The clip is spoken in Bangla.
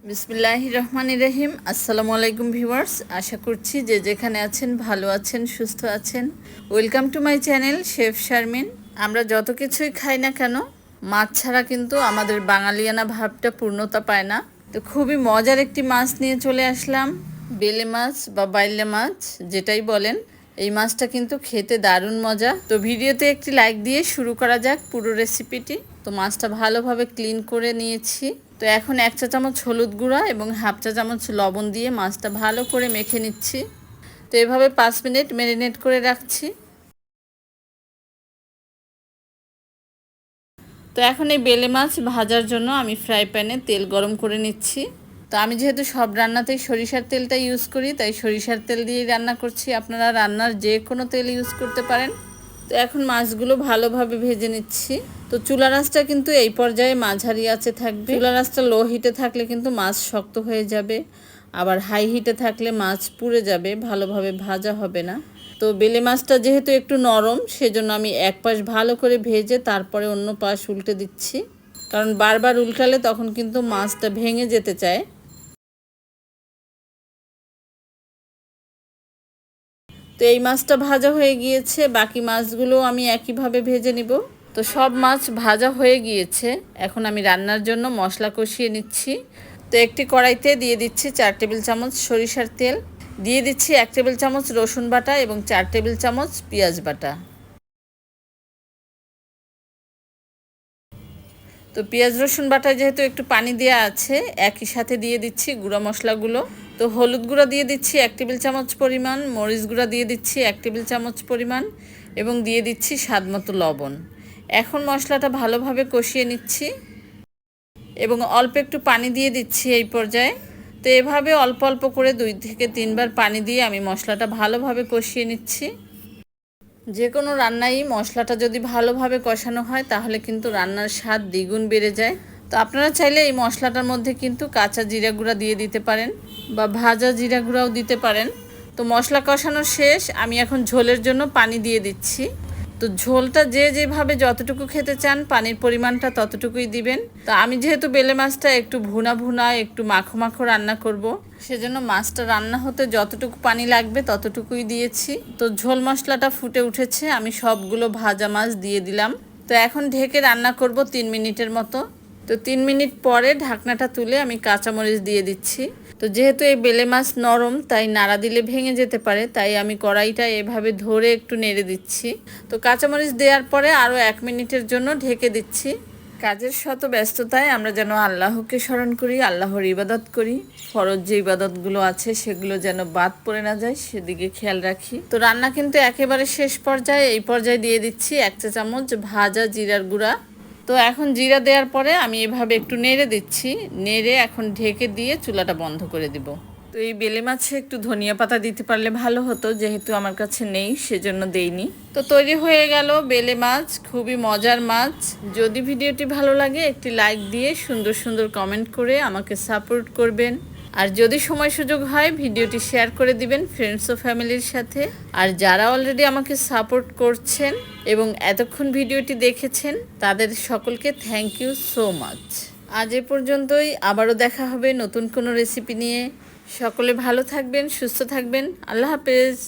বিসমিল্লাহির রহমানির রহিম। আসসালামু আলাইকুম ভিউয়ার্স, আশা করছি যে যেখানে আছেন ভালো আছেন, সুস্থ আছেন। Welcome to my channel chef Sharmin. আমরা যত কিছুই খাই না কেন, মাছ ছাড়া কিন্তু আমাদের বাঙালিয়ানা ভাবটা পূর্ণতা পায় না। তো খুবই মজার একটি মাছ নিয়ে চলে আসলাম, বেলে মাছ বা বাইলে মাছ যেটাই বলেন। এই মাছটা কিন্তু খেতে দারুণ মজা। তো ভিডিওতে একটি লাইক দিয়ে শুরু করা যাক পুরো রেসিপিটি। তো মাছটা ভালোভাবে ক্লিন করে নিয়েছি। তো এখন 1 চা চামচ হলুদ গুঁড়া এবং হাফ চা চামচ লবণ দিয়ে মাছটা ভালো করে মেখে নিচ্ছি। তো এভাবে 5 মিনিট ম্যারিনেট করে রাখছি। তো এখন এই বেলে মাছ ভাজার জন্য আমি ফ্রাই প্যানে তেল গরম করে নিচ্ছি। তো আমি যেহেতু সব রান্নাতেই সরিষার তেলটা ইউজ করি, তাই সরিষার তেল দিয়েই রান্না করছি। আপনারা রান্নার যে কোনো তেল ইউজ করতে পারেন। তো এখন মাছগুলো ভালোভাবে ভেজে নিচ্ছি। তো চুলার আঁচটা কিন্তু এই পর্যায়ে মাঝারি আঁচে থাকবে। চুলার আঁচটা লো হিটে থাকলে কিন্তু মাছ শক্ত হয়ে যাবে, আবার হাই হিটে থাকলে মাছ পুড়ে যাবে, ভালোভাবে ভাজা হবে না। তো বেলে মাছটা যেহেতু একটু নরম, সেজন্য আমি এক পাশ ভালো করে ভেজে তারপরে অন্য পাশ উল্টে দিচ্ছি, কারণ বারবার উল্টালে তখন কিন্তু মাছটা ভেঙে যেতে চায়। তো এই মাছটা ভাজা হয়ে গিয়েছে, বাকি মাছগুলো আমি একইভাবে ভেজে নিব। তো সব মাছ ভাজা হয়ে গিয়েছে, এখন আমি রান্নার জন্য মশলা কষিয়ে নিচ্ছি। তো একটি কড়াইতে দিয়ে দিচ্ছি 4 টেবিল চামচ সরিষার তেল, দিয়ে দিচ্ছি 1 টেবিল চামচ রসুন বাটা এবং 4 টেবিল চামচ পেঁয়াজ বাটা। তো পেঁয়াজ রসুন বাটায় যেহেতু একটু পানি দেওয়া আছে, একই সাথে দিয়ে দিচ্ছি গুঁড়া মশলাগুলো। তো হলুদ গুঁড়া দিয়ে দিচ্ছি 1 টেবিল চামচ পরিমাণ, মরিচ গুঁড়া দিয়ে দিচ্ছি 1 টেবিল চামচ পরিমাণ এবং দিয়ে দিচ্ছি স্বাদ মতো লবণ। এখন মশলাটা ভালোভাবে কষিয়ে নিচ্ছি এবং অল্প একটু পানি দিয়ে দিচ্ছি এই পর্যায়ে। তো এভাবে অল্প অল্প করে 2 থেকে 3 বার পানি দিয়ে আমি মশলাটা ভালোভাবে কষিয়ে নিচ্ছি। যে কোনো রান্নায় মশলাটা যদি ভালোভাবে কষানো হয় তাহলে কিন্তু রান্নার স্বাদ দ্বিগুণ বেড়ে যায়। তো আপনারা চাইলে এই মশলাটার মধ্যে কিন্তু কাঁচা জিরা গুঁড়া দিয়ে দিতে পারেন বা ভাজা জিরা গুঁড়াও দিতে পারেন। তো মশলা কষানো শেষ, আমি এখন ঝোলের জন্য পানি দিয়ে দিচ্ছি। তো ঝোলটা যে যেভাবে যতটুকু খেতে চান পানির পরিমাণটা ততটুকুই দিবেন। তো আমি যেহেতু বেলে মাছটা একটু ভুনা ভুনা একটু মাখো মাখো রান্না করব, সেজন্য মাছটা রান্না হতে যতটুকু পানি লাগবে ততটুকুই দিয়েছি। তো ঝোল মশলাটা ফুটে উঠেছে, আমি সবগুলো ভাজা মাছ দিয়ে দিলাম। তো এখন ঢেকে রান্না করব 3 মিনিটের মতো। তো 3 মিনিট পরে ঢাকনাটা তুলে আমি কাঁচামরিচ দিয়ে দিচ্ছি। তো যেহেতু এই বেলে মাছ নরম, তাই নাড়া দিলে ভেঙে যেতে পারে, তাই আমি কড়াইটা এভাবে ধরে একটু নেড়ে দিচ্ছি। তো কাঁচামরিচ দেওয়ার পরে আরও 1 মিনিটের জন্য ঢেকে দিচ্ছি। কাজের শত ব্যস্ততায় আমরা যেন আল্লাহকে স্মরণ করি, আল্লাহর ইবাদত করি। ফরজ যে ইবাদতগুলো আছে সেগুলো যেন বাদ পড়ে না যায়, সেদিকে খেয়াল রাখি। তো রান্না কিন্তু একেবারে শেষ পর্যায়ে, এই পর্যায়ে দিয়ে দিচ্ছি 1 চা চামচ ভাজা জিরার গুঁড়া। তো এখন জিরা দেওয়ার পরে আমি এভাবে একটু নেড়ে দিচ্ছি, নেড়ে এখন ঢেকে দিয়ে চুলাটা বন্ধ করে দিব। তো এই বেলে মাছে একটু ধনিয়া পাতা দিতে পারলে ভালো হতো, যেহেতু আমার কাছে নেই সেজন্য দেইনি। তো তৈরি হয়ে গেল বেলে মাছ, খুবই মজার মাছ। যদি ভিডিওটি ভালো লাগে একটি লাইক দিয়ে সুন্দর সুন্দর কমেন্ট করে আমাকে সাপোর্ট করবেন। আর যদি সময় সুযোগ হয় ভিডিওটি শেয়ার করে দিবেন ফ্রেন্ডস ও ফ্যামিলির সাথে। আর যারা অলরেডি আমাকে সাপোর্ট করছেন এবং এতক্ষণ ভিডিওটি দেখেছেন তাদের সকলকে থ্যাংক ইউ সো মাচ। আজ এ পর্যন্তই, আবারও দেখা হবে নতুন কোনো রেসিপি নিয়ে। সকলে ভালো থাকবেন, সুস্থ থাকবেন। আল্লাহ হাফেজ।